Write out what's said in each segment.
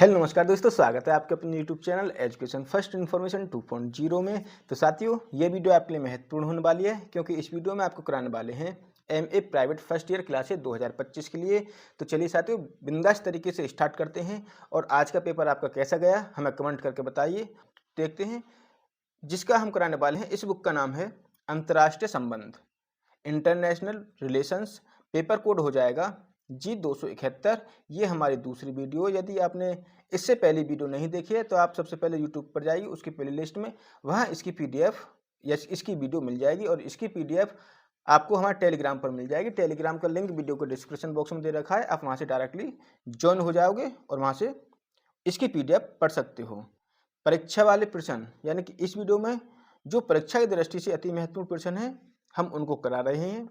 Hello नमस्कार दोस्तों, स्वागत है आपके अपने YouTube channel education first information 2.0 में। तो साथियों, ये वीडियो आपके लिए महत्वपूर्ण होने वाली है क्योंकि इस वीडियो में आपको कराने वाले हैं MA private first year classes 2025 के लिए। तो चलिए साथियों, बिंदास तरीके से स्टार्ट करते हैं और आज का पेपर आपका कैसा गया हमें कमेंट करके बताइए। देखते हैं जिसका हम कराने वाले हैं। इस बुक का नाम है अंतर्राष्ट्रीय संबंध, इंटरनेशनल रिलेशंस। पेपर कोड हो जाएगा G271। ये हमारी दूसरी वीडियो। यदि आपने इससे पहली वीडियो नहीं देखी है तो आप सबसे पहले यूट्यूब पर जाइए, उसकी प्लेलिस्ट में वहाँ इसकी पीडीएफ या इसकी वीडियो मिल जाएगी और इसकी पीडीएफ आपको हमारे टेलीग्राम पर मिल जाएगी। टेलीग्राम का लिंक वीडियो को डिस्क्रिप्शन बॉक्स में दे रखा है, आप वहाँ से डायरेक्टली ज्वाइन हो जाओगे और वहाँ से इसकी पीडीएफ पढ़ सकते हो। परीक्षा वाले प्रश्न, यानी कि इस वीडियो में जो परीक्षा की दृष्टि से अति महत्वपूर्ण प्रश्न है हम उनको करा रहे हैं।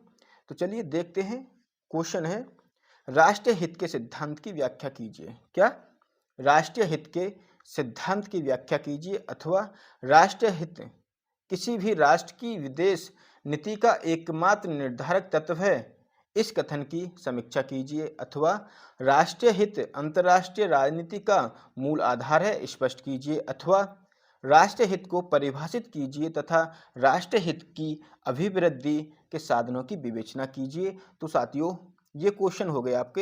तो चलिए देखते हैं। क्वेश्चन है, राष्ट्रीय हित के सिद्धांत की व्याख्या कीजिए। क्या? राष्ट्रीय हित के सिद्धांत की व्याख्या कीजिए अथवा राष्ट्रीय हित किसी भी राष्ट्र की विदेश नीति का एकमात्र निर्धारक तत्व है, इस कथन की समीक्षा कीजिए। अथवा राष्ट्रीय हित अंतर्राष्ट्रीय राजनीति का मूल आधार है, स्पष्ट कीजिए। अथवा राष्ट्रीय हित को परिभाषित कीजिए तथा राष्ट्रीय हित की अभिवृद्धि के साधनों की विवेचना कीजिए। तो साथियों, ये क्वेश्चन हो गए आपके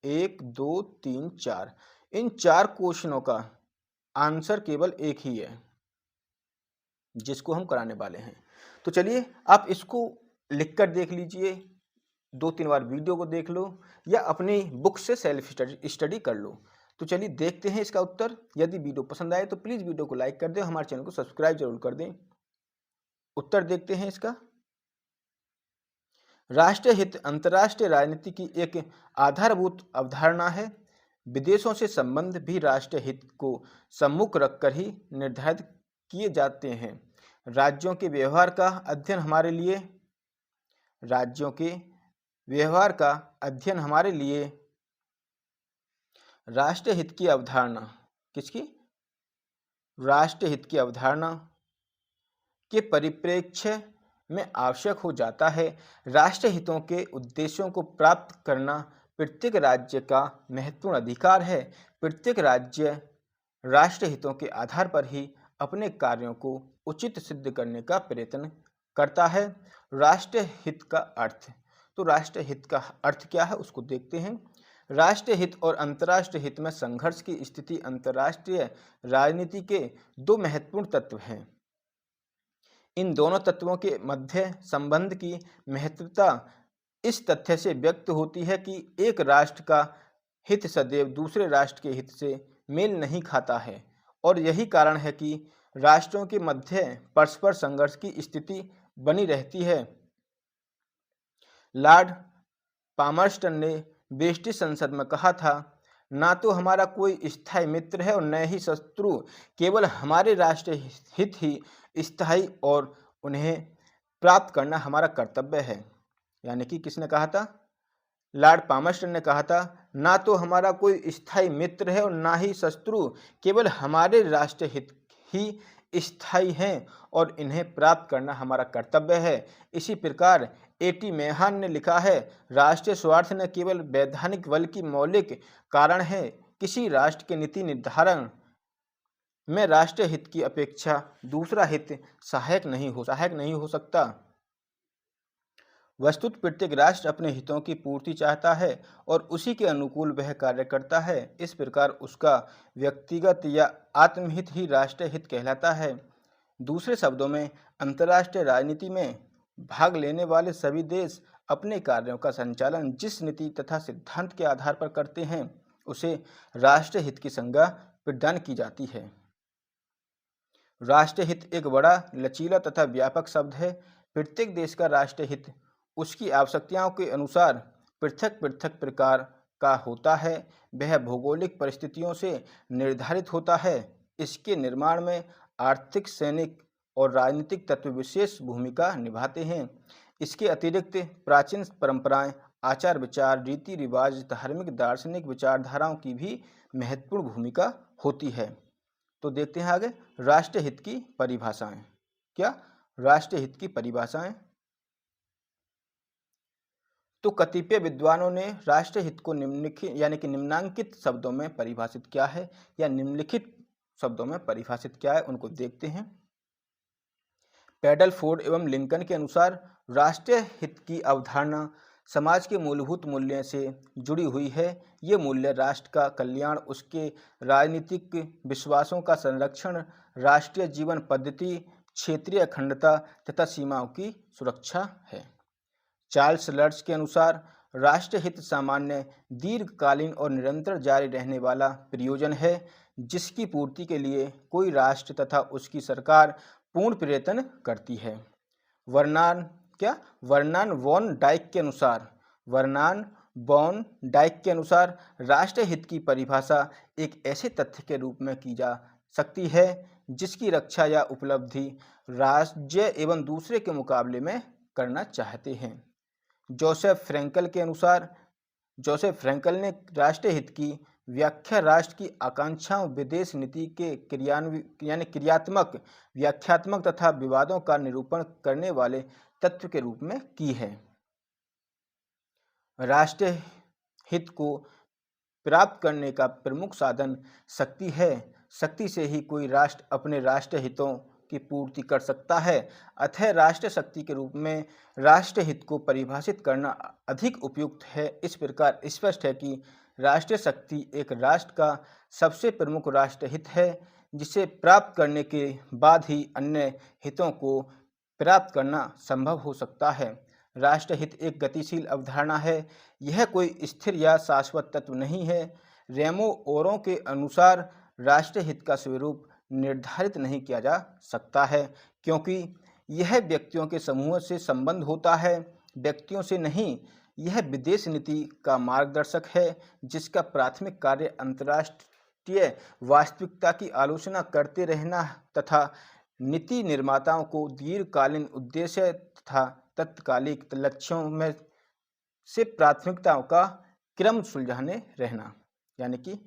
1, 2, 3, 4। इन 4 क्वेश्चनों का आंसर केवल एक ही है जिसको हम कराने वाले हैं। तो चलिए आप इसको लिखकर देख लीजिए, 2-3 बार वीडियो को देख लो या अपनी बुक से सेल्फ स्टडी कर लो। तो चलिए देखते हैं इसका उत्तर। यदि वीडियो पसंद आए तो प्लीज़ वीडियो को लाइक कर दें, हमारे चैनल को सब्सक्राइब जरूर कर दें। उत्तर देखते हैं इसका। राष्ट्रीय हित अंतर्राष्ट्रीय राजनीति की एक आधारभूत अवधारणा है। विदेशों से संबंध भी राष्ट्रीय हित को सम्मुख रखकर ही निर्धारित किए जाते हैं। राज्यों के व्यवहार का अध्ययन हमारे लिए राष्ट्रीय हित की अवधारणा किसकी? राष्ट्रीय हित की अवधारणा के परिप्रेक्ष्य में आवश्यक हो जाता है। राष्ट्रीय हितों के उद्देश्यों को प्राप्त करना प्रत्येक राज्य का महत्वपूर्ण अधिकार है। प्रत्येक राज्य राष्ट्रीय हितों के आधार पर ही अपने कार्यों को उचित सिद्ध करने का प्रयत्न करता है। राष्ट्रीय हित का अर्थ, तो राष्ट्रीय हित का अर्थ क्या है उसको देखते हैं। राष्ट्रीय हित और अंतर्राष्ट्रीय हित में संघर्ष की स्थिति अंतर्राष्ट्रीय राजनीति के 2 महत्वपूर्ण तत्व हैं। इन दोनों तत्वों के मध्य संबंध की महत्वता इस तथ्य से व्यक्त होती है कि एक राष्ट्र का हित सदैव दूसरे राष्ट्र के हित से मेल नहीं खाता है और यही कारण है कि राष्ट्रों के मध्य परस्पर संघर्ष की स्थिति बनी रहती है। लॉर्ड पामर्स्टन ने ब्रिटिश संसद में कहा था, ना तो हमारा कोई स्थायी मित्र है और न ही शत्रु, केवल हमारे राष्ट्रीय हित ही स्थायी और उन्हें प्राप्त करना हमारा कर्तव्य है। यानी कि किसने कहा था? लॉर्ड पामर्स्टन ने कहा था, ना तो हमारा कोई स्थायी मित्र है और ना ही शत्रु, केवल हमारे राष्ट्रीय हित ही स्थायी हैं और इन्हें प्राप्त करना हमारा कर्तव्य है। इसी प्रकार A.T. मेहान ने लिखा है, राष्ट्रीय स्वार्थ न केवल वैधानिक बल्कि मौलिक कारण है। किसी राष्ट्र के नीति निर्धारण में राष्ट्रीय हित की अपेक्षा दूसरा हित सहायक नहीं हो सकता। वस्तुतः प्रत्येक राष्ट्र अपने हितों की पूर्ति चाहता है और उसी के अनुकूल वह कार्य करता है। इस प्रकार उसका व्यक्तिगत या आत्महित ही राष्ट्रीय हित कहलाता है। दूसरे शब्दों में, अंतर्राष्ट्रीय राजनीति में भाग लेने वाले सभी देश अपने कार्यों का संचालन जिस नीति तथा सिद्धांत के आधार पर करते हैं उसे राष्ट्रीय हित की संज्ञा प्रदान की जाती है। राष्ट्रीय हित एक बड़ा, लचीला तथा व्यापक शब्द है। प्रत्येक देश का राष्ट्रीय हित उसकी आवश्यकताओं के अनुसार पृथक पृथक प्रकार का होता है। वह भौगोलिक परिस्थितियों से निर्धारित होता है। इसके निर्माण में आर्थिक, सैनिक और राजनीतिक तत्व विशेष भूमिका निभाते हैं। इसके अतिरिक्त प्राचीन परंपराएं, आचार विचार, रीति रिवाज, धार्मिक, दार्शनिक विचारधाराओं की भी महत्वपूर्ण भूमिका होती है। तो देखते हैं आगे राष्ट्रीय हित की परिभाषाएं। क्या? राष्ट्रीय हित की परिभाषाएं। तो कतिपय विद्वानों ने राष्ट्रीय हित को निम्नलिखित यानी कि निम्नांकित शब्दों में परिभाषित किया है, या निम्नलिखित शब्दों में परिभाषित किया है, उनको देखते हैं। पेडलफोर्ड एवं लिंकन के अनुसार राष्ट्रीय हित की अवधारणा समाज के मूलभूत मूल्यों से जुड़ी हुई है। ये मूल्य राष्ट्र का कल्याण, उसके राजनीतिक विश्वासों का संरक्षण, राष्ट्रीय जीवन पद्धति, क्षेत्रीय अखंडता तथा सीमाओं की सुरक्षा है। चार्ल्स लर्च के अनुसार राष्ट्रीय हित सामान्य, दीर्घकालीन और निरंतर जारी रहने वाला प्रयोजन है, जिसकी पूर्ति के लिए कोई राष्ट्र तथा उसकी सरकार पूर्ण प्रयत्न करती है। वर्नान वॉन डाइक के अनुसार राष्ट्रीय हित की परिभाषा एक ऐसे तथ्य के रूप में की जा सकती है जिसकी रक्षा या उपलब्धि राज्य एवं दूसरे के मुकाबले में करना चाहते हैं। जोसेफ फ्रैंकल ने राष्ट्रीय हित की व्याख्या राष्ट्र की आकांक्षाओं, विदेश नीति के क्रियात्मक, व्याख्यात्मक तथा विवादों का निरूपण करने वाले तत्व के रूप में की है। राष्ट्रीय हित को प्राप्त करने का प्रमुख साधन शक्ति है। शक्ति से ही कोई राष्ट्र अपने राष्ट्रीय हितों की पूर्ति कर सकता है। अतः राष्ट्रीय शक्ति के रूप में राष्ट्रीय हित को परिभाषित करना अधिक उपयुक्त है। इस प्रकार स्पष्ट है कि राष्ट्रीय शक्ति एक राष्ट्र का सबसे प्रमुख राष्ट्रीय हित है, जिसे प्राप्त करने के बाद ही अन्य हितों को प्राप्त करना संभव हो सकता है। राष्ट्रीय हित एक गतिशील अवधारणा है, यह कोई स्थिर या शाश्वत तत्व नहीं है। रेमो ओरो के अनुसार राष्ट्रीय हित का स्वरूप निर्धारित नहीं किया जा सकता है, क्योंकि यह व्यक्तियों के समूह से संबंध होता है, व्यक्तियों से नहीं। यह विदेश नीति का मार्गदर्शक है, जिसका प्राथमिक कार्य अंतर्राष्ट्रीय वास्तविकता की आलोचना करते रहना तथा नीति निर्माताओं को दीर्घकालीन उद्देश्य तथा तत्कालिक लक्ष्यों में से प्राथमिकताओं का क्रम सुलझाने रहना, यानी कि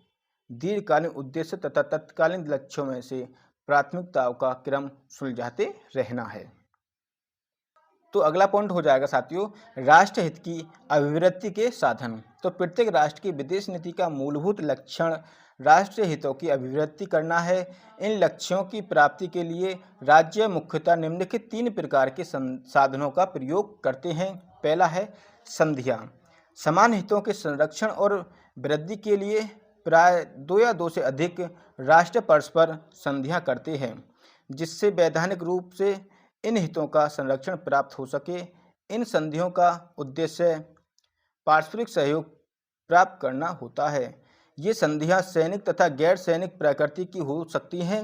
दीर्घकालीन उद्देश्य तथा तत्कालीन लक्ष्यों में से प्राथमिकताओं का क्रम सुलझाते रहना है। तो अगला पॉइंट हो जाएगा साथियों, राष्ट्र हित की अभिवृद्धि के साधन। तो प्रत्येक राष्ट्र की विदेश नीति का मूलभूत लक्षण राष्ट्रीय हितों की अभिवृद्धि करना है। इन लक्ष्यों की प्राप्ति के लिए राज्य मुख्यतः निम्नलिखित 3 प्रकार के साधनों का प्रयोग करते हैं। पहला है संधियां। समान हितों के संरक्षण और वृद्धि के लिए प्राय 2 या 2 से अधिक राष्ट्र परस्पर संधियां करते हैं, जिससे वैधानिक रूप से इन हितों का संरक्षण प्राप्त हो सके। इन संधियों का उद्देश्य पारस्परिक सहयोग प्राप्त करना होता है। ये संधियां सैनिक तथा गैर सैनिक प्रकृति की हो सकती हैं।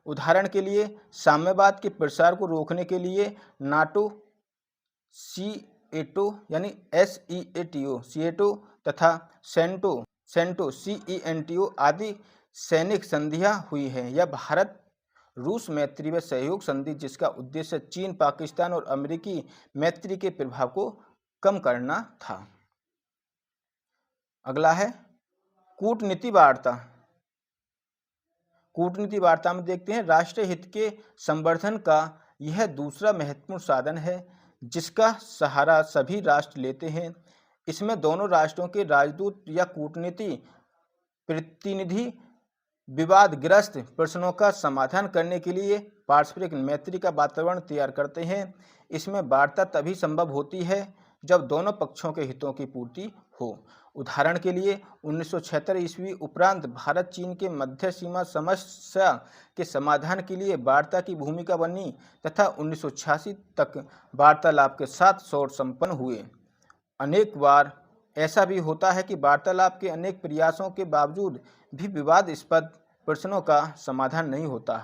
उदाहरण के लिए साम्यवाद के प्रसार को रोकने के लिए नाटो, सीएटो यानी SEATO तथा सेंटो CENTO आदि सैनिक संधियां हुई हैं। यह भारत रूस मैत्री व सहयोग संधि, जिसका उद्देश्य चीन, पाकिस्तान और अमेरिकी मैत्री के प्रभाव को कम करना था। अगला है कूटनीति वार्ता। कूटनीति वार्ता में देखते हैं राष्ट्रीय हित के संवर्धन का यह दूसरा महत्वपूर्ण साधन है, जिसका सहारा सभी राष्ट्र लेते हैं। इसमें दोनों राष्ट्रों के राजदूत या कूटनीति प्रतिनिधि विवादग्रस्त प्रश्नों का समाधान करने के लिए पारस्परिक मैत्री का वातावरण तैयार करते हैं। इसमें वार्ता तभी संभव होती है जब दोनों पक्षों के हितों की पूर्ति हो। उदाहरण के लिए 1976 ईस्वी उपरांत भारत चीन के मध्य सीमा समस्या के समाधान के लिए वार्ता की भूमिका बनी तथा 1986 तक वार्तालाप के साथ शोध संपन्न हुए। अनेक बार ऐसा भी होता है कि वार्तालाप के अनेक प्रयासों के बावजूद भी विवादास्पद प्रश्नों का समाधान नहीं होता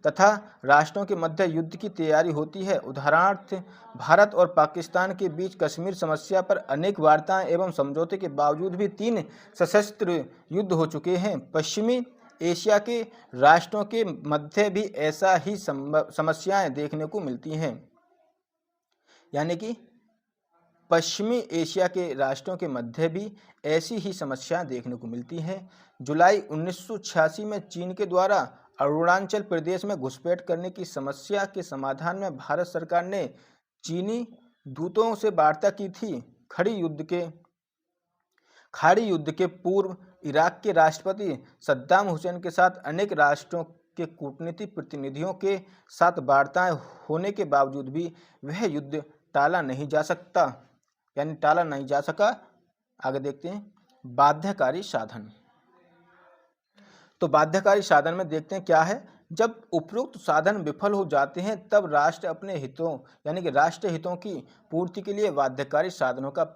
तथा राष्ट्रों के मध्य युद्ध की तैयारी होती है। उदाहरणार्थ भारत और पाकिस्तान के बीच कश्मीर समस्या पर अनेक वार्ताएं एवं समझौते के बावजूद भी 3 सशस्त्र युद्ध हो चुके हैं। पश्चिमी एशिया के राष्ट्रों के मध्य भी ऐसा ही समस्याएं देखने को मिलती हैं, यानी कि पश्चिमी एशिया के राष्ट्रों के मध्य भी ऐसी ही समस्याएं देखने को मिलती हैं। जुलाई 1986 में चीन के द्वारा अरुणाचल प्रदेश में घुसपैठ करने की समस्या के समाधान में भारत सरकार ने चीनी दूतों से वार्ता की थी। खाड़ी युद्ध के पूर्व इराक के राष्ट्रपति सद्दाम हुसैन के साथ अनेक राष्ट्रों के कूटनीतिक प्रतिनिधियों के साथ वार्ताएं होने के बावजूद भी वह युद्ध टाला नहीं जा सका। आगे देखते हैं बाध्यकारी साधन। तो बाध्यकारी साधन में देखते हैं क्या है। जब उपरोक्त साधन विफल हो जाते हैं तब राष्ट्र अपने हितों यानी कि राष्ट्रीय हितों की पूर्ति के लिए बाध्यकारी साधनों का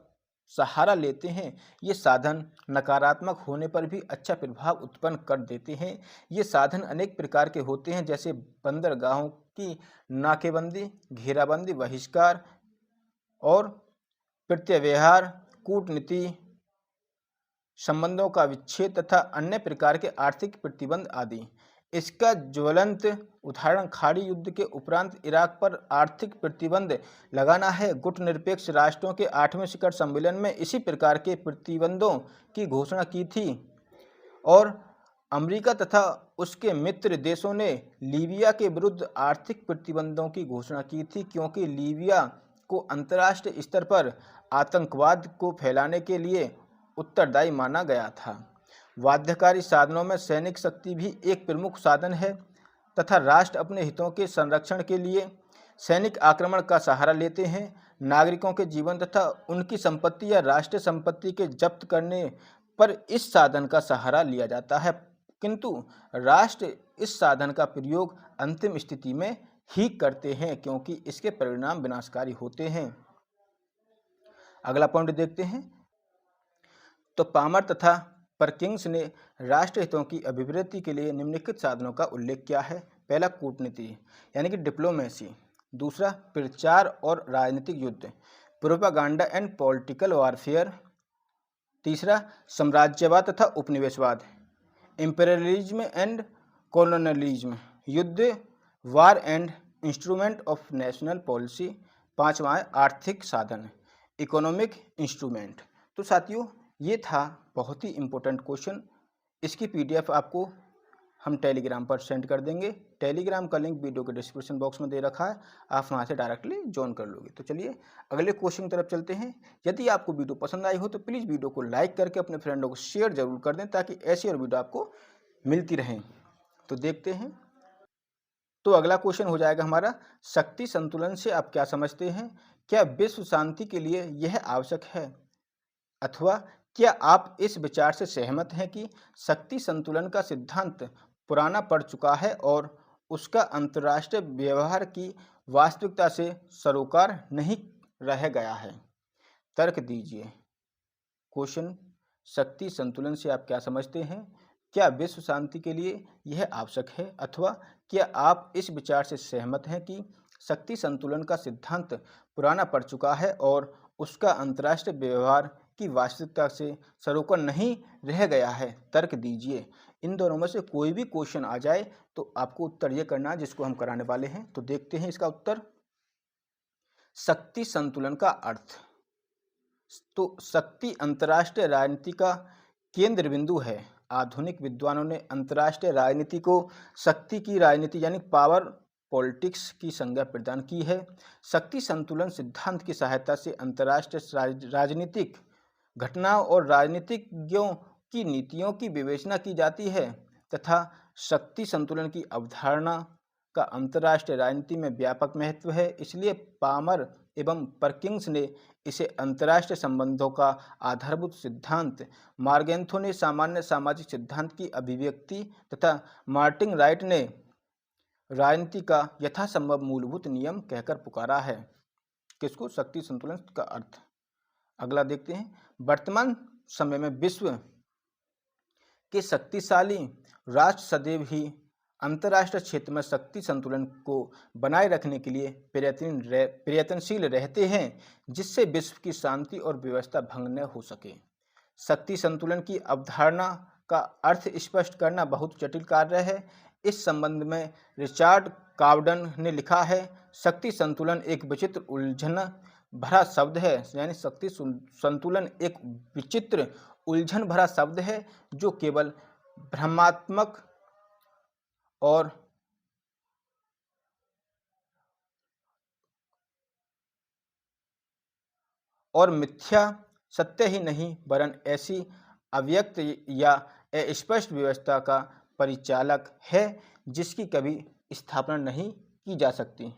सहारा लेते हैं। ये साधन नकारात्मक होने पर भी अच्छा प्रभाव उत्पन्न कर देते हैं। ये साधन अनेक प्रकार के होते हैं, जैसे बंदरगाहों की नाकेबंदी, घेराबंदी, बहिष्कार और प्रत्यव्यवहार, कूटनीति, संबंधों का विच्छेद तथा अन्य प्रकार के आर्थिक प्रतिबंध आदि। इसका ज्वलंत उदाहरण खाड़ी युद्ध के उपरांत इराक पर आर्थिक प्रतिबंध लगाना है। गुटनिरपेक्ष राष्ट्रों के 8वें शिखर सम्मेलन में इसी प्रकार के प्रतिबंधों की घोषणा की थी और अमेरिका तथा उसके मित्र देशों ने लीबिया के विरुद्ध आर्थिक प्रतिबंधों की घोषणा की थी, क्योंकि लीबिया को अंतर्राष्ट्रीय स्तर पर आतंकवाद को फैलाने के लिए उत्तरदायी माना गया था। बाध्यकारी साधनों में सैनिक शक्ति भी एक प्रमुख साधन है तथा राष्ट्र अपने हितों के संरक्षण के लिए सैनिक आक्रमण का सहारा लेते हैं। नागरिकों के जीवन तथा उनकी संपत्ति या राष्ट्रीय संपत्ति के जब्त करने पर इस साधन का सहारा लिया जाता है, किंतु राष्ट्र इस साधन का प्रयोग अंतिम स्थिति में ही करते हैं, क्योंकि इसके परिणाम विनाशकारी होते हैं। अगला पॉइंट देखते हैं। तो पामर तथा परकिंस ने राष्ट्र हितों की अभिवृद्धि के लिए निम्नलिखित साधनों का उल्लेख किया है। पहला, कूटनीति यानी कि डिप्लोमेसी। दूसरा, प्रचार और राजनीतिक युद्ध, प्रोपागेंडा एंड पॉलिटिकल वॉरफेयर। तीसरा, साम्राज्यवाद तथा उपनिवेशवाद, इंपीरियलिज्म एंड कॉलोनियलिज्म, युद्ध, war and instrument of national policy. पांचवा है आर्थिक साधन, इकोनॉमिक इंस्ट्रूमेंट। तो साथियों, ये था बहुत ही इम्पोर्टेंट क्वेश्चन। इसकी पीडीएफ आपको हम टेलीग्राम पर सेंड कर देंगे। टेलीग्राम का लिंक वीडियो के डिस्क्रिप्शन बॉक्स में दे रखा है, आप वहाँ से डायरेक्टली ज्वाइन कर लोगे। तो चलिए अगले क्वेश्चन की तरफ चलते हैं। यदि आपको वीडियो पसंद आई हो तो प्लीज़ वीडियो को लाइक करके अपने फ्रेंडों को शेयर जरूर कर दें, ताकि ऐसी और वीडियो आपको मिलती रहें। तो देखते हैं। तो अगला क्वेश्चन हो जाएगा हमारा, शक्ति संतुलन से आप क्या समझते हैं? क्या विश्व शांति के लिए यह आवश्यक है? अथवा क्या आप इस विचार से सहमत हैं कि शक्ति संतुलन का सिद्धांत पुराना पड़ चुका है और उसका अंतर्राष्ट्रीय व्यवहार की वास्तविकता से सरोकार नहीं रह गया है? तर्क दीजिए। क्वेश्चन, शक्ति संतुलन से आप क्या समझते हैं? क्या विश्व शांति के लिए यह आवश्यक है? अथवा क्या आप इस विचार से सहमत हैं कि शक्ति संतुलन का सिद्धांत पुराना पड़ चुका है और उसका अंतर्राष्ट्रीय व्यवहार की वास्तविकता से सरोकार नहीं रह गया है? तर्क दीजिए। इन दोनों में से कोई भी क्वेश्चन आ जाए तो आपको उत्तर ये करना है जिसको हम कराने वाले हैं। तो देखते हैं इसका उत्तर। शक्ति संतुलन का अर्थ। तो शक्ति अंतर्राष्ट्रीय राजनीति का केंद्र बिंदु है। आधुनिक विद्वानों ने अंतर्राष्ट्रीय राजनीति को शक्ति की राजनीति यानी पावर पॉलिटिक्स की संज्ञा प्रदान की है। शक्ति संतुलन सिद्धांत की सहायता से अंतर्राष्ट्रीय राजनीतिक घटनाओं और राजनीतिज्ञों की नीतियों की विवेचना की जाती है तथा शक्ति संतुलन की अवधारणा का अंतर्राष्ट्रीय राजनीति में व्यापक महत्व है। इसलिए पामर एवं परकिंस ने इसे अंतर्राष्ट्रीय संबंधों का आधारभूत सिद्धांत, मार्गेंथो ने सामान्य सामाजिक सिद्धांत की अभिव्यक्ति तथा मार्टिन राइट ने राजनीति का यथासंभव मूलभूत नियम कहकर पुकारा है। किसको? शक्ति संतुलन का अर्थ। अगला देखते हैं। वर्तमान समय में विश्व के शक्तिशाली राष्ट्र सदैव ही अंतर्राष्ट्रीय क्षेत्र में शक्ति संतुलन को बनाए रखने के लिए प्रयत्नशील रहते हैं, जिससे विश्व की शांति और व्यवस्था भंग न हो सके। शक्ति संतुलन की अवधारणा का अर्थ स्पष्ट करना बहुत जटिल कार्य है। इस संबंध में रिचर्ड कावडन ने लिखा है, शक्ति संतुलन एक विचित्र उलझन भरा शब्द है। यानी शक्ति संतुलन एक विचित्र उलझन भरा शब्द है जो केवल भ्रमात्मक और और मिथ्या सत्य ही नहीं वरन ऐसी अव्यक्त या अस्पष्ट व्यवस्था का परिचालक है जिसकी कभी स्थापना नहीं की जा सकती।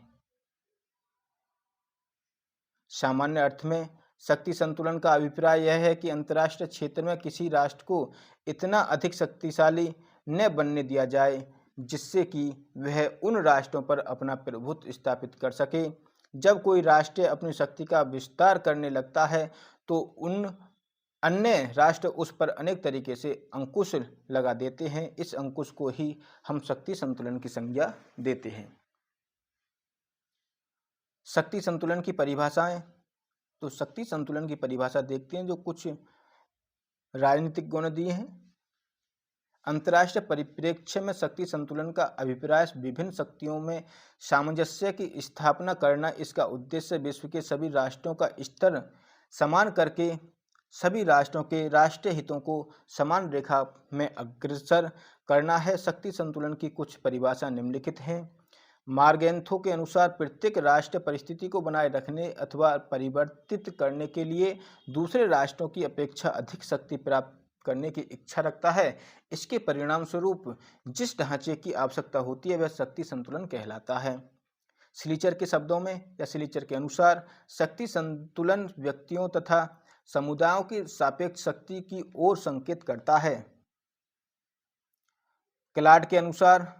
सामान्य अर्थ में शक्ति संतुलन का अभिप्राय यह है कि अंतर्राष्ट्रीय क्षेत्र में किसी राष्ट्र को इतना अधिक शक्तिशाली न बनने दिया जाए जिससे कि वह उन राष्ट्रों पर अपना प्रभुत्व स्थापित कर सके। जब कोई राष्ट्र अपनी शक्ति का विस्तार करने लगता है तो उन अन्य राष्ट्र उस पर अनेक तरीके से अंकुश लगा देते हैं। इस अंकुश को ही हम शक्ति संतुलन की संज्ञा देते हैं। शक्ति संतुलन की परिभाषाएं, तो शक्ति संतुलन की परिभाषा देखते हैं जो कुछ राजनीतिक गुण दिए हैं। अंतर्राष्ट्रीय परिप्रेक्ष्य में शक्ति संतुलन का अभिप्राय विभिन्न शक्तियों में सामंजस्य की स्थापना करना। इसका उद्देश्य विश्व के सभी राष्ट्रों का स्तर समान करके सभी राष्ट्रों के राष्ट्रीय हितों को समान रेखा में अग्रसर करना है। शक्ति संतुलन की कुछ परिभाषा निम्नलिखित हैं। मार्गेंथो के अनुसार प्रत्येक राष्ट्र परिस्थिति को बनाए रखने अथवा परिवर्तित करने के लिए दूसरे राष्ट्रों की अपेक्षा अधिक शक्ति प्राप्त करने की इच्छा रखता है। इसके परिणाम स्वरूप जिस ढांचे की आवश्यकता होती है वह शक्ति संतुलन कहलाता है। सिलीचर के शब्दों में या सिलीचर के अनुसार शक्ति संतुलन व्यक्तियों तथा समुदायों की सापेक्ष शक्ति की ओर संकेत करता है। क्लार्ड के अनुसार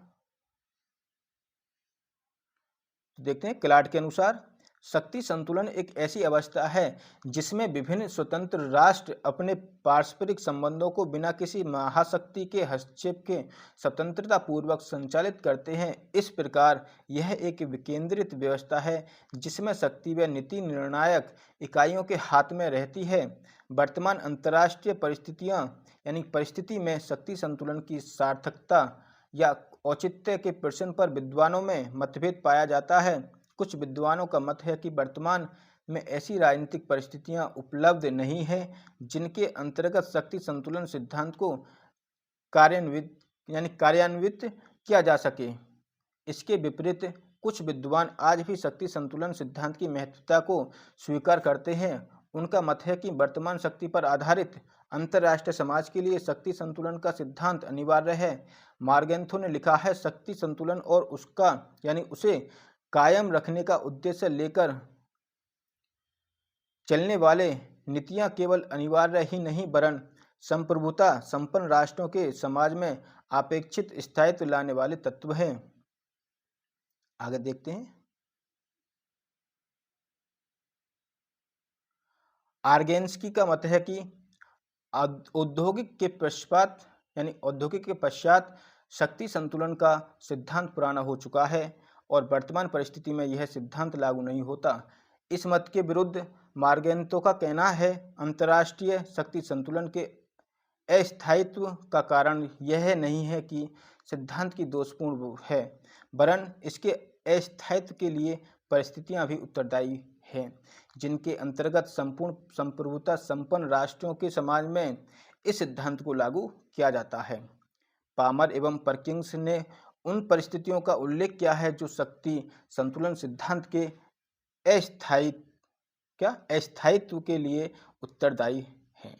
देखते हैं, क्लार्ड के अनुसार शक्ति संतुलन एक ऐसी अवस्था है जिसमें विभिन्न स्वतंत्र राष्ट्र अपने पारस्परिक संबंधों को बिना किसी महाशक्ति के हस्तक्षेप के स्वतंत्रता पूर्वक संचालित करते हैं। इस प्रकार यह एक विकेंद्रित व्यवस्था है जिसमें शक्ति व नीति निर्णायक इकाइयों के हाथ में रहती है। वर्तमान अंतर्राष्ट्रीय परिस्थिति में शक्ति संतुलन की सार्थकता या औचित्य के प्रश्न पर विद्वानों में मतभेद पाया जाता है। कुछ विद्वानों का मत है कि वर्तमान में ऐसी राजनीतिक परिस्थितियां उपलब्ध नहीं हैं जिनके अंतर्गत शक्ति संतुलन सिद्धांत को कार्यान्वित किया जा सके। इसके विपरीत कुछ विद्वान आज भी शक्ति संतुलन सिद्धांत की महत्वता को स्वीकार करते हैं। उनका मत है कि वर्तमान शक्ति पर आधारित अंतर्राष्ट्रीय समाज के लिए शक्ति संतुलन का सिद्धांत अनिवार्य है। मार्गेंथो ने लिखा है, शक्ति संतुलन और उसे कायम रखने का उद्देश्य लेकर चलने वाले नीतियां केवल अनिवार्य ही नहीं वरन संप्रभुता संपन्न राष्ट्रों के समाज में अपेक्षित स्थायित्व लाने वाले तत्व हैं। आगे देखते हैं। आर्गेन्स्की का मत है कि औद्योगिक के पश्चात शक्ति संतुलन का सिद्धांत पुराना हो चुका है और वर्तमान परिस्थिति में यह सिद्धांत लागू नहीं होता। इस मत के विरुद्ध मार्गेंथो का कहना है, अंतर्राष्ट्रीय शक्ति संतुलन के अस्थायित्व का कारण यह नहीं है कि सिद्धांत की दोषपूर्ण है वरन इसके अस्थायित्व के लिए परिस्थितियां भी उत्तरदायी हैं जिनके अंतर्गत संपूर्ण संप्रभुता संपन्न राष्ट्रों के समाज में इस सिद्धांत को लागू किया जाता है। पामर एवं परकिंस ने उन परिस्थितियों का उल्लेख किया है जो शक्ति संतुलन सिद्धांत के अस्थायित्व के लिए उत्तरदायी हैं।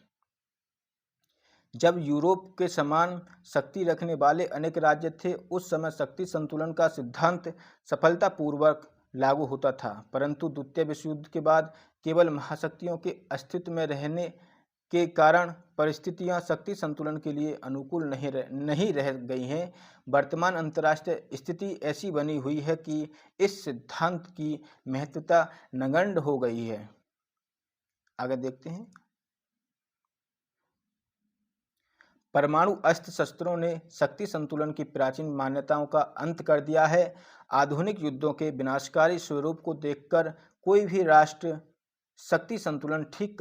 जब यूरोप के समान शक्ति रखने वाले अनेक राज्य थे उस समय शक्ति संतुलन का सिद्धांत सफलतापूर्वक लागू होता था, परंतु द्वितीय विश्व युद्ध के बाद केवल महाशक्तियों के अस्तित्व में रहने के कारण परिस्थितियां शक्ति संतुलन के लिए अनुकूल नहीं रह गई हैं। वर्तमान अंतर्राष्ट्रीय स्थिति ऐसी बनी हुई है कि इस सिद्धांत की महत्वता नगण्य हो गई है। आगे देखते हैं। परमाणु अस्त्र शस्त्रों ने शक्ति संतुलन की प्राचीन मान्यताओं का अंत कर दिया है। आधुनिक युद्धों के विनाशकारी स्वरूप को देखकर कोई भी राष्ट्र शक्ति संतुलन ठीक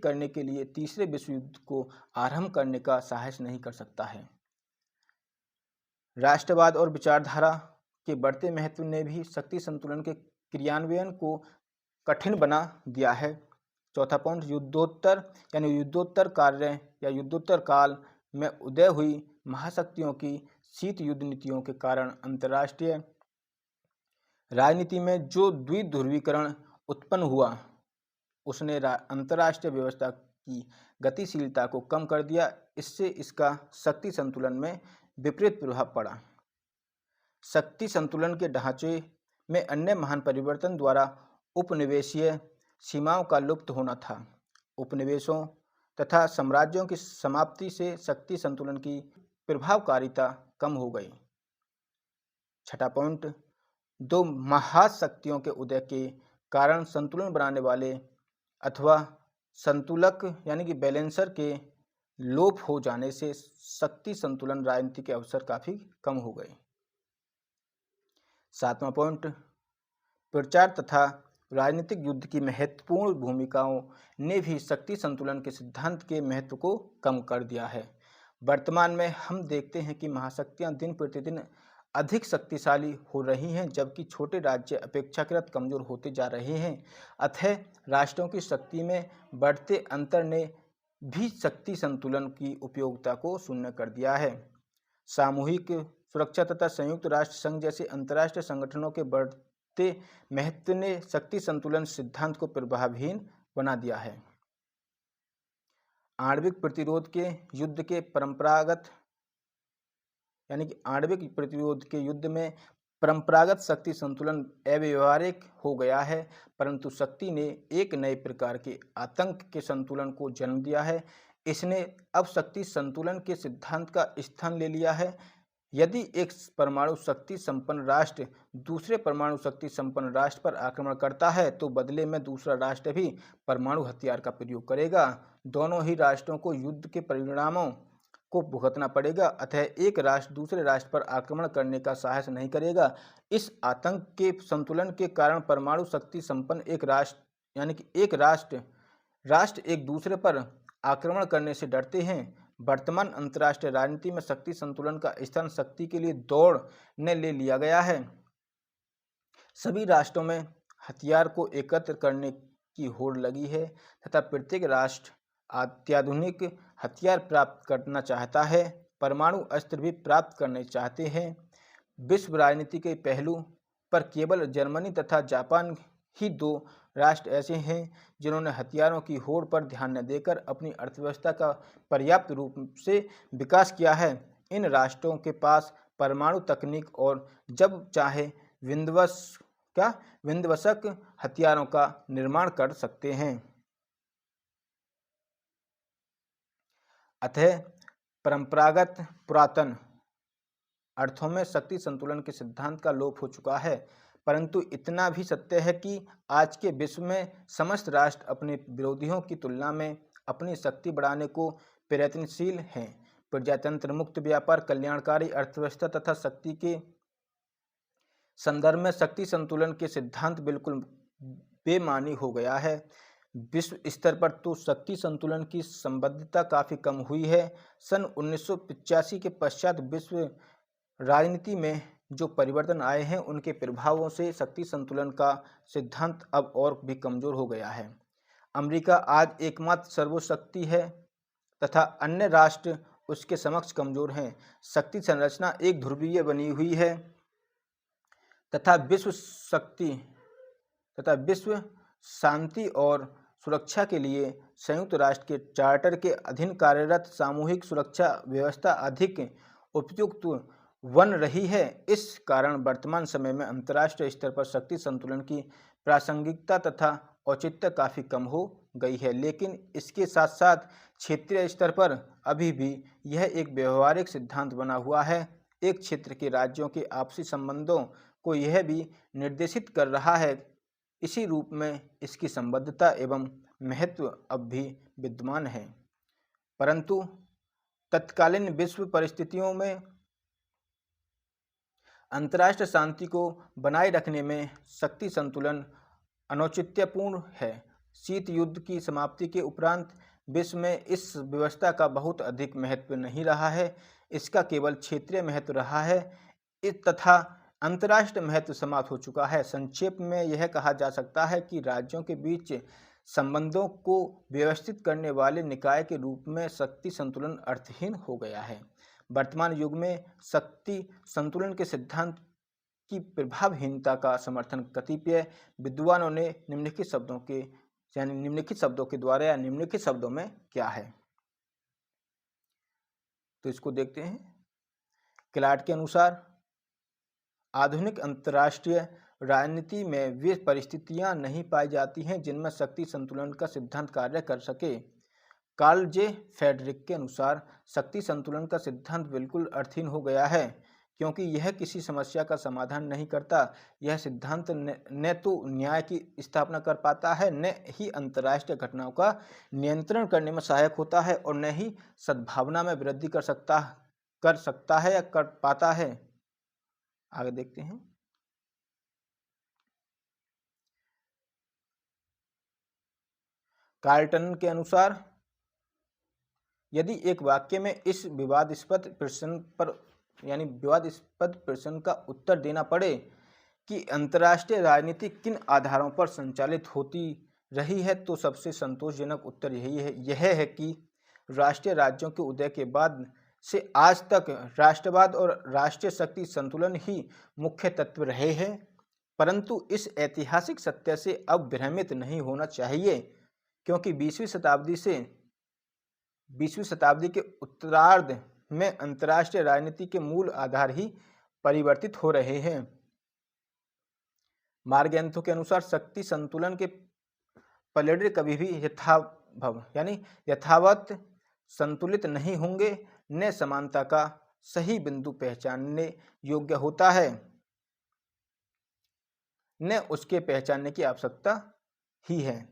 करने के लिए तीसरे विश्व युद्ध को आरंभ करने का साहस नहीं कर सकता है। राष्ट्रवाद और विचारधारा के बढ़ते महत्व ने भी शक्ति संतुलन के क्रियान्वयन को कठिन बना दिया है। चौथा पॉइंट, युद्धोत्तर कार्य या युद्धोत्तर काल में उदय हुई महाशक्तियों की शीत युद्ध नीतियों के कारण अंतर्राष्ट्रीय राजनीति में जो द्विध्रुवीकरण उत्पन्न हुआ उसने अंतर्राष्ट्रीय व्यवस्था की गतिशीलता को कम कर दिया। इससे इसका शक्ति संतुलन में विपरीत प्रभाव पड़ा। शक्ति संतुलन के ढांचे में अन्य महान परिवर्तन द्वारा उपनिवेशीय सीमाओं का लुप्त होना था। उपनिवेशों तथा साम्राज्यों की समाप्ति से शक्ति संतुलन की प्रभावकारिता कम हो गई। छठा पॉइंट, दो महाशक्तियों के उदय के कारण संतुलन बनाने वाले अथवा संतुलक यानी कि बैलेंसर के लोप हो जाने से शक्ति संतुलन राजनीति के अवसर काफी कम हो गए। सातवां पॉइंट, प्रचार तथा राजनीतिक युद्ध की महत्वपूर्ण भूमिकाओं ने भी शक्ति संतुलन के सिद्धांत के महत्व को कम कर दिया है। वर्तमान में हम देखते हैं कि महाशक्तियां दिन प्रतिदिन अधिक शक्तिशाली हो रही हैं, जबकि छोटे राज्य अपेक्षाकृत कमजोर होते जा रहे हैं। अतः राष्ट्रों की शक्ति में बढ़ते अंतर ने भी शक्ति संतुलन की उपयोगिता को शून्य कर दिया है। सामूहिक सुरक्षा तथा संयुक्त राष्ट्र संघ जैसे अंतर्राष्ट्रीय संगठनों के बढ़ते महत्व ने शक्ति संतुलन सिद्धांत को प्रभावहीन बना दिया है। आणविक प्रतिरोध के युद्ध के परंपरागत यानी कि आणविक प्रतिरोध के युद्ध में परंपरागत शक्ति संतुलन अव्यवहारिक हो गया है, परंतु शक्ति ने एक नए प्रकार के आतंक के संतुलन को जन्म दिया है। इसने अब शक्ति संतुलन के सिद्धांत का स्थान ले लिया है। यदि एक परमाणु शक्ति संपन्न राष्ट्र दूसरे परमाणु शक्ति संपन्न राष्ट्र पर आक्रमण करता है तो बदले में दूसरा राष्ट्र भी परमाणु हथियार का प्रयोग करेगा। दोनों ही राष्ट्रों को युद्ध के परिणामों को भुगतना पड़ेगा। अतः एक राष्ट्र दूसरे राष्ट्र पर आक्रमण करने का साहस नहीं करेगा। इस आतंक के संतुलन के कारण परमाणु शक्ति संपन्न एक राष्ट्र यानी कि एक राष्ट्र एक दूसरे पर आक्रमण करने से डरते हैं। वर्तमान अंतर्राष्ट्रीय राजनीति में शक्ति संतुलन का स्थान शक्ति के लिए दौड़ ने ले लिया गया है। सभी राष्ट्रों में हथियार को एकत्र करने की होड़ लगी है तथा प्रत्येक राष्ट्र अत्याधुनिक हथियार प्राप्त करना चाहता है। परमाणु अस्त्र भी प्राप्त करने चाहते हैं। विश्व राजनीति के पहलू पर केवल जर्मनी तथा जापान ही दो राष्ट्र ऐसे हैं जिन्होंने हथियारों की होड़ पर ध्यान न देकर अपनी अर्थव्यवस्था का पर्याप्त रूप से विकास किया है। इन राष्ट्रों के पास परमाणु तकनीक और जब चाहे विध्वंसक हथियारों का निर्माण कर सकते हैं। अतः परंपरागत पुरातन अर्थों में शक्ति संतुलन के सिद्धांत का लोप हो चुका है, परंतु इतना भी सत्य है कि आज के विश्व में समस्त राष्ट्र अपने विरोधियों की तुलना में अपनी शक्ति बढ़ाने को प्रयत्नशील हैं। प्रजातंत्र, मुक्त व्यापार, कल्याणकारी अर्थव्यवस्था तथा शक्ति के संदर्भ में शक्ति संतुलन के सिद्धांत बिल्कुल बेमानी हो गया है। विश्व स्तर पर तो शक्ति संतुलन की संबद्धता काफ़ी कम हुई है। सन 1985 के पश्चात विश्व राजनीति में जो परिवर्तन आए हैं उनके प्रभावों से शक्ति संतुलन का सिद्धांत अब और भी कमज़ोर हो गया है। अमेरिका आज एकमात्र सर्वशक्ति है तथा अन्य राष्ट्र उसके समक्ष कमज़ोर हैं। शक्ति संरचना एक ध्रुवीय बनी हुई है तथा विश्व शांति और सुरक्षा के लिए संयुक्त राष्ट्र के चार्टर के अधीन कार्यरत सामूहिक सुरक्षा व्यवस्था अधिक उपयुक्त बन रही है। इस कारण वर्तमान समय में अंतर्राष्ट्रीय स्तर पर शक्ति संतुलन की प्रासंगिकता तथा औचित्य काफ़ी कम हो गई है, लेकिन इसके साथ साथ क्षेत्रीय स्तर पर अभी भी यह एक व्यवहारिक सिद्धांत बना हुआ है। एक क्षेत्र के राज्यों के आपसी संबंधों को यह भी निर्देशित कर रहा है। इसी रूप में इसकी संबद्धता एवं महत्व अब भी विद्यमान है, परंतु तत्कालीन विश्व परिस्थितियों में अंतर्राष्ट्रीय शांति को बनाए रखने में शक्ति संतुलन अनौचित्यपूर्ण है। शीत युद्ध की समाप्ति के उपरांत विश्व में इस व्यवस्था का बहुत अधिक महत्व नहीं रहा है। इसका केवल क्षेत्रीय महत्व रहा है तथा अंतर्राष्ट्रीय महत्व समाप्त हो चुका है। संक्षेप में यह कहा जा सकता है कि राज्यों के बीच संबंधों को व्यवस्थित करने वाले निकाय के रूप में शक्ति संतुलन अर्थहीन हो गया है। वर्तमान युग में शक्ति संतुलन के सिद्धांत की प्रभावहीनता का समर्थन कतिपय विद्वानों ने निम्नलिखित शब्दों के यानी निम्नलिखित शब्दों के द्वारा या निम्नलिखित शब्दों में क्या है। तो इसको देखते हैं। क्लार्ट के अनुसार आधुनिक अंतर्राष्ट्रीय राजनीति में वे परिस्थितियां नहीं पाई जाती हैं जिनमें शक्ति संतुलन का सिद्धांत कार्य कर सके। कार्ल जे फेडरिक के अनुसार शक्ति संतुलन का सिद्धांत बिल्कुल अर्थहीन हो गया है, क्योंकि यह किसी समस्या का समाधान नहीं करता। यह सिद्धांत न तो न्याय की स्थापना कर पाता है, न ही अंतर्राष्ट्रीय घटनाओं का नियंत्रण करने में सहायक होता है, और न ही सद्भावना में वृद्धि कर सकता है या कर पाता है। आगे देखते हैं। कार्ल्टन के अनुसार यदि एक वाक्य में इस विवादास्पद प्रश्न का उत्तर देना पड़े कि अंतर्राष्ट्रीय राजनीति किन आधारों पर संचालित होती रही है, तो सबसे संतोषजनक उत्तर यह है कि राष्ट्रीय राज्यों के उदय के बाद से आज तक राष्ट्रवाद और राष्ट्रीय शक्ति संतुलन ही मुख्य तत्व रहे हैं। परंतु इस ऐतिहासिक सत्य से अब भ्रमित नहीं होना चाहिए, क्योंकि 20वीं शताब्दी के उत्तरार्ध में अंतर्राष्ट्रीय राजनीति के मूल आधार ही परिवर्तित हो रहे हैं। मार्गेंथो के अनुसार शक्ति संतुलन के पलड़े कभी भी यथावत संतुलित नहीं होंगे, न समानता का सही बिंदु पहचानने योग्य होता है, न उसके पहचानने की आवश्यकता ही है।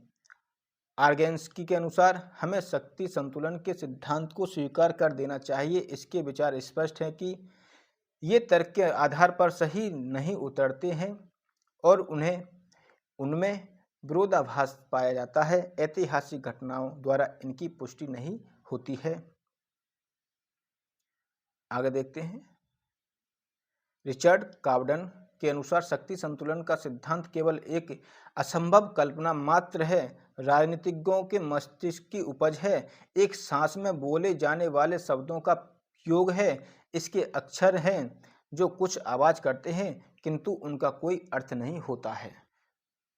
आर्गेंस्की के अनुसार हमें शक्ति संतुलन के सिद्धांत को स्वीकार कर देना चाहिए। इसके विचार स्पष्ट हैं कि ये तर्क के आधार पर सही नहीं उतरते हैं और उनमें विरोधाभास पाया जाता है। ऐतिहासिक घटनाओं द्वारा इनकी पुष्टि नहीं होती है। आगे देखते हैं। रिचर्ड कावडन के अनुसार शक्ति संतुलन का सिद्धांत केवल एक असंभव कल्पना मात्र है, राजनीतिज्ञों के मस्तिष्क की उपज है, एक सांस में बोले जाने वाले शब्दों का योग है। इसके अक्षर हैं जो कुछ आवाज करते हैं किंतु उनका कोई अर्थ नहीं होता है।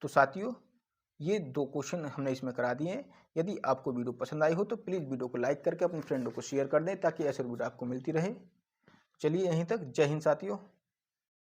तो साथियों, ये 2 क्वेश्चन हमने इसमें करा दिए हैं। यदि आपको वीडियो पसंद आई हो तो प्लीज़ वीडियो को लाइक करके अपने फ्रेंडों को शेयर कर दें, ताकि ऐसे वीडियो आपको मिलती रहे। चलिए यहीं तक। जय हिंद साथियों।